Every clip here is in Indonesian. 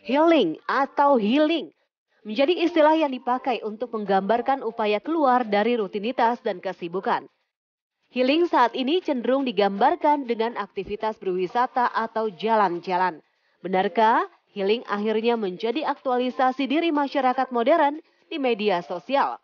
Healing atau healing menjadi istilah yang dipakai untuk menggambarkan upaya keluar dari rutinitas dan kesibukan. Healing saat ini cenderung digambarkan dengan aktivitas berwisata atau jalan-jalan. Benarkah healing akhirnya menjadi aktualisasi diri masyarakat modern di media sosial?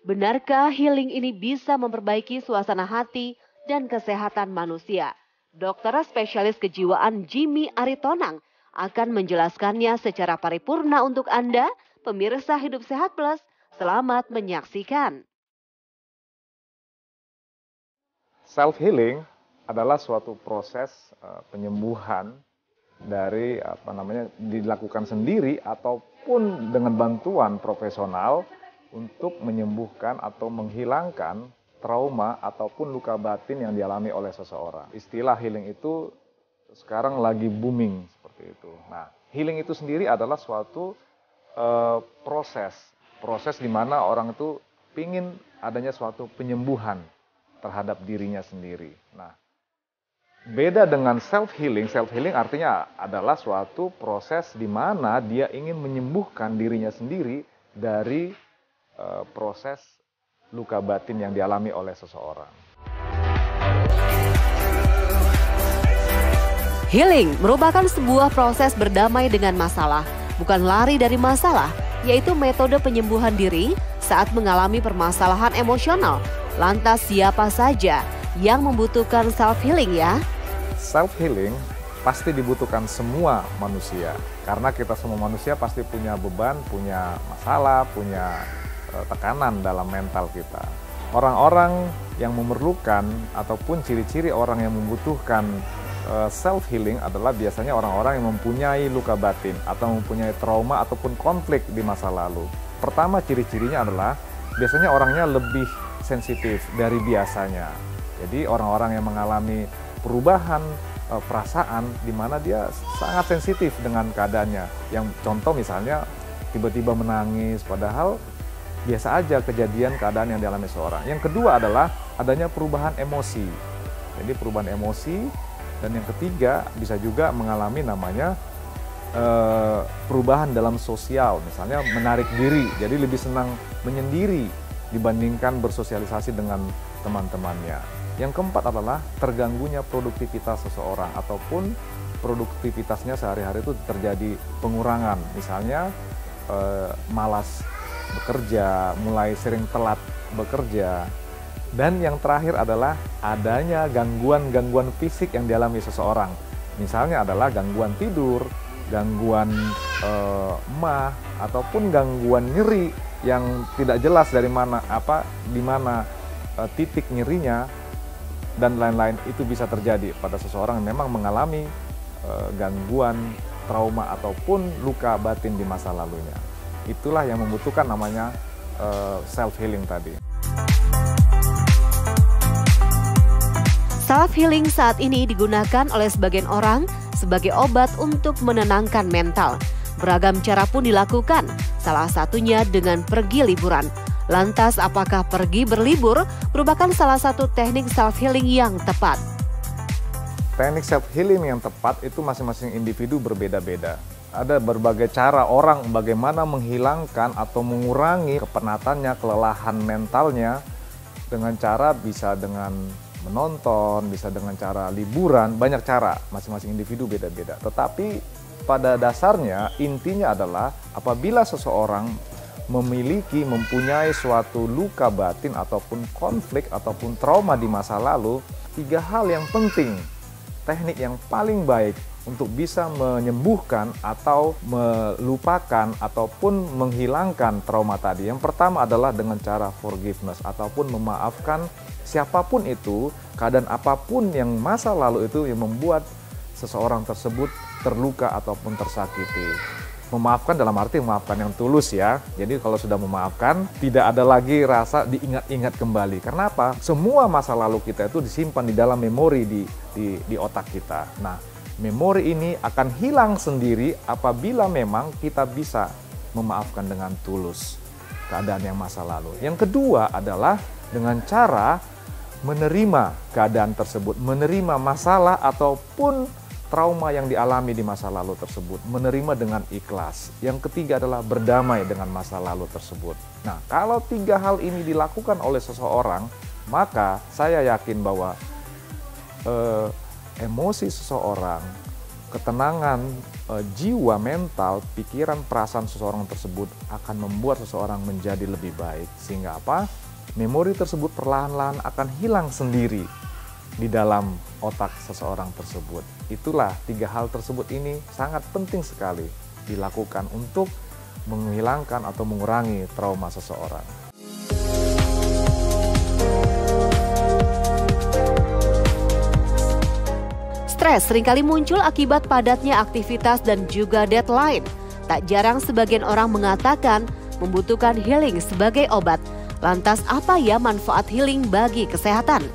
Benarkah healing ini bisa memperbaiki suasana hati dan kesehatan manusia? Dokter spesialis kejiwaan Jimmy Aritonang akan menjelaskannya secara paripurna untuk Anda, pemirsa Hidup Sehat Plus. Selamat menyaksikan. Self-healing adalah suatu proses penyembuhan dari dilakukan sendiri ataupun dengan bantuan profesional untuk menyembuhkan atau menghilangkan trauma ataupun luka batin yang dialami oleh seseorang. Istilah healing itu sekarang lagi booming seperti itu. Nah, healing itu sendiri adalah suatu proses di mana orang itu ingin adanya suatu penyembuhan terhadap dirinya sendiri. Nah, beda dengan self-healing artinya adalah suatu proses di mana dia ingin menyembuhkan dirinya sendiri dari proses luka batin yang dialami oleh seseorang. Healing merupakan sebuah proses berdamai dengan masalah, bukan lari dari masalah, yaitu metode penyembuhan diri saat mengalami permasalahan emosional. Lantas siapa saja yang membutuhkan self-healing ya? Self-healing pasti dibutuhkan semua manusia. Karena kita semua manusia pasti punya beban, punya masalah, punya tekanan dalam mental kita. Orang-orang yang memerlukan ataupun ciri-ciri orang yang membutuhkan self-healing adalah biasanya orang-orang yang mempunyai luka batin atau mempunyai trauma ataupun konflik di masa lalu. Pertama, ciri-cirinya adalah biasanya orangnya lebih sensitif dari biasanya. Jadi orang-orang yang mengalami perubahan perasaan di mana dia sangat sensitif dengan keadaannya. Yang contoh misalnya tiba-tiba menangis padahal biasa aja kejadian keadaan yang dialami seorang. Yang kedua adalah adanya perubahan emosi. Jadi perubahan emosi. Dan yang ketiga bisa juga mengalami namanya perubahan dalam sosial. Misalnya menarik diri, jadi lebih senang menyendiri dibandingkan bersosialisasi dengan teman-temannya. Yang keempat adalah terganggunya produktivitas seseorang ataupun produktivitasnya sehari-hari itu terjadi pengurangan. Misalnya malas bekerja, mulai sering telat bekerja. Dan yang terakhir adalah adanya gangguan-gangguan fisik yang dialami seseorang. Misalnya adalah gangguan tidur, gangguan emah, ataupun gangguan nyeri yang tidak jelas dari mana di mana titik nyerinya dan lain-lain. Itu bisa terjadi pada seseorang yang memang mengalami gangguan trauma ataupun luka batin di masa lalunya. Itulah yang membutuhkan namanya self-healing tadi. Self-healing saat ini digunakan oleh sebagian orang sebagai obat untuk menenangkan mental. Beragam cara pun dilakukan, salah satunya dengan pergi liburan. Lantas apakah pergi berlibur merupakan salah satu teknik self-healing yang tepat? Teknik self-healing yang tepat itu masing-masing individu berbeda-beda. Ada berbagai cara orang bagaimana menghilangkan atau mengurangi kepenatannya, kelelahan mentalnya dengan cara bisa dengan menonton, bisa dengan cara liburan, banyak cara, masing-masing individu beda-beda. Tetapi pada dasarnya intinya adalah apabila seseorang mempunyai suatu luka batin ataupun konflik ataupun trauma di masa lalu, 3 hal yang penting, teknik yang paling baik untuk bisa menyembuhkan atau melupakan ataupun menghilangkan trauma tadi. Yang pertama adalah dengan cara forgiveness ataupun memaafkan siapapun itu, keadaan apapun yang masa lalu itu yang membuat seseorang tersebut terluka ataupun tersakiti. Memaafkan dalam arti memaafkan yang tulus ya. Jadi kalau sudah memaafkan, tidak ada lagi rasa diingat-ingat kembali. Karena apa? Semua masa lalu kita itu disimpan di dalam memori di otak kita. Nah, memori ini akan hilang sendiri apabila memang kita bisa memaafkan dengan tulus keadaan yang masa lalu. Yang kedua adalah dengan cara menerima keadaan tersebut, menerima masalah ataupun trauma yang dialami di masa lalu tersebut, menerima dengan ikhlas. Yang ketiga adalah berdamai dengan masa lalu tersebut. Nah, kalau 3 hal ini dilakukan oleh seseorang, maka saya yakin bahwa emosi seseorang, ketenangan jiwa, mental, pikiran, perasaan seseorang tersebut akan membuat seseorang menjadi lebih baik. Sehingga apa? Memori tersebut perlahan-lahan akan hilang sendiri di dalam otak seseorang tersebut. Itulah 3 hal tersebut ini sangat penting sekali dilakukan untuk menghilangkan atau mengurangi trauma seseorang. Stres seringkali muncul akibat padatnya aktivitas dan juga deadline. Tak jarang sebagian orang mengatakan membutuhkan healing sebagai obat. Lantas apa ya manfaat healing bagi kesehatan?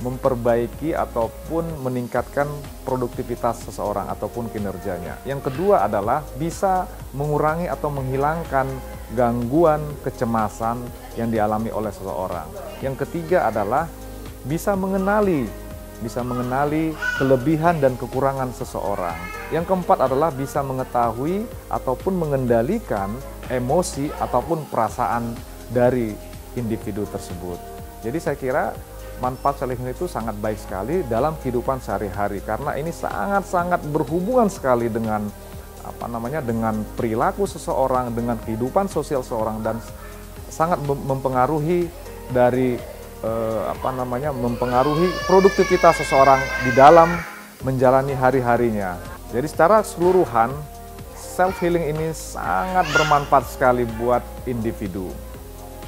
Memperbaiki ataupun meningkatkan produktivitas seseorang ataupun kinerjanya. Yang kedua adalah bisa mengurangi atau menghilangkan gangguan kecemasan yang dialami oleh seseorang. Yang ketiga adalah bisa mengenali kelebihan dan kekurangan seseorang. Yang keempat adalah bisa mengetahui ataupun mengendalikan emosi ataupun perasaan dari individu tersebut. Jadi saya kira manfaat self healing itu sangat baik sekali dalam kehidupan sehari-hari karena ini sangat-sangat berhubungan sekali dengan dengan perilaku seseorang, dengan kehidupan sosial seseorang dan sangat mempengaruhi dari mempengaruhi produktivitas seseorang di dalam menjalani hari-harinya. Jadi secara keseluruhan self healing ini sangat bermanfaat sekali buat individu.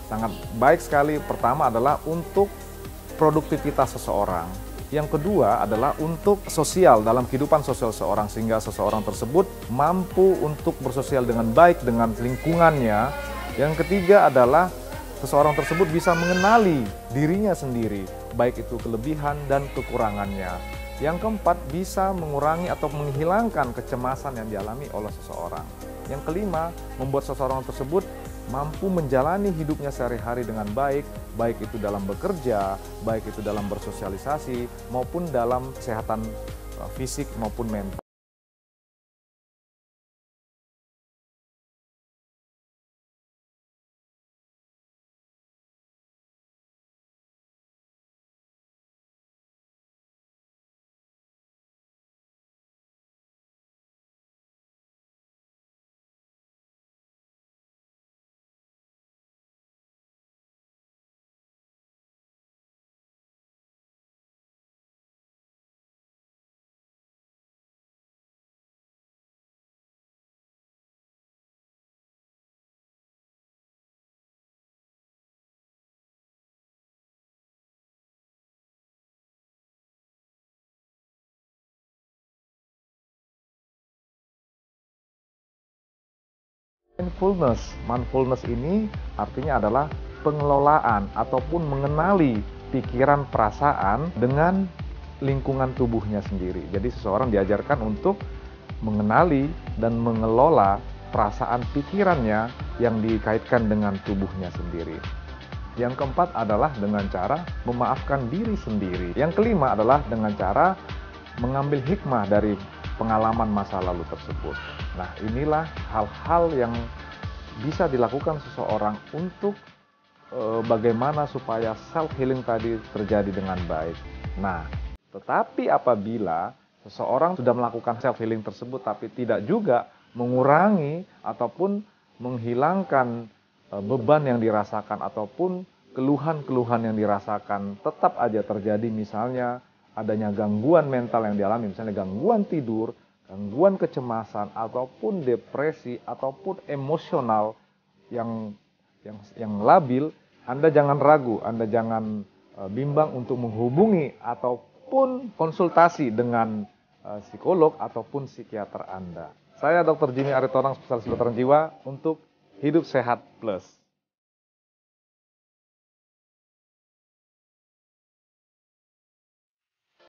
Sangat baik sekali. Pertama adalah untuk produktivitas seseorang. Yang kedua adalah untuk sosial, dalam kehidupan sosial seseorang, sehingga seseorang tersebut mampu untuk bersosial dengan baik dengan lingkungannya. Yang ketiga adalah seseorang tersebut bisa mengenali dirinya sendiri, baik itu kelebihan dan kekurangannya. Yang keempat, bisa mengurangi atau menghilangkan kecemasan yang dialami oleh seseorang. Yang kelima, membuat seseorang tersebut mampu menjalani hidupnya sehari-hari dengan baik, baik itu dalam bekerja, baik itu dalam bersosialisasi, maupun dalam kesehatan fisik maupun mental. Mindfulness ini artinya adalah pengelolaan ataupun mengenali pikiran perasaan dengan lingkungan tubuhnya sendiri. Jadi seseorang diajarkan untuk mengenali dan mengelola perasaan pikirannya yang dikaitkan dengan tubuhnya sendiri. Yang keempat adalah dengan cara memaafkan diri sendiri. Yang kelima adalah dengan cara mengambil hikmah dari pengalaman masa lalu tersebut. Nah, inilah hal-hal yang bisa dilakukan seseorang untuk bagaimana supaya self-healing tadi terjadi dengan baik. Nah, tetapi apabila seseorang sudah melakukan self-healing tersebut tapi tidak juga mengurangi ataupun menghilangkan beban yang dirasakan ataupun keluhan-keluhan yang dirasakan tetap aja terjadi, misalnya adanya gangguan mental yang dialami, misalnya gangguan tidur, gangguan kecemasan, ataupun depresi, ataupun emosional yang labil, Anda jangan ragu, Anda jangan bimbang untuk menghubungi ataupun konsultasi dengan psikolog ataupun psikiater Anda. Saya Dr. Jimmy Aritonang, spesialis kedokteran jiwa untuk Hidup Sehat Plus.